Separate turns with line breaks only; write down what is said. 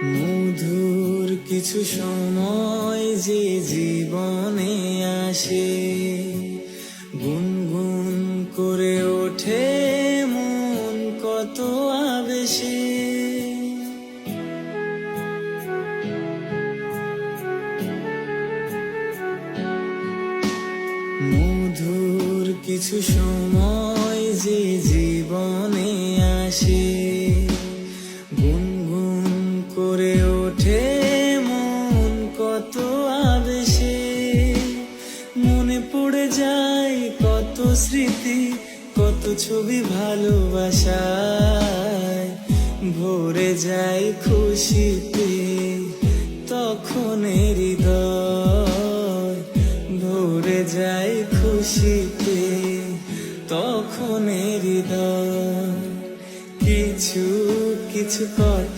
মধুর কিছু সময় যে জীবনে আসে, গুনগুন করে ওঠে মন কত আবেশে। মধুর কিছু সময় যে জীবনে আসে, গুনগুন করে ওঠে মন কত আবেশে। মনে পড়ে যায় কত স্মৃতি, কত ছবি ভালোবাসায়, ভরে যায় খুশিতে তখন হৃদয়, ভরে যায় খুশিতে তখন হৃদয়। কিছু কিছু কথা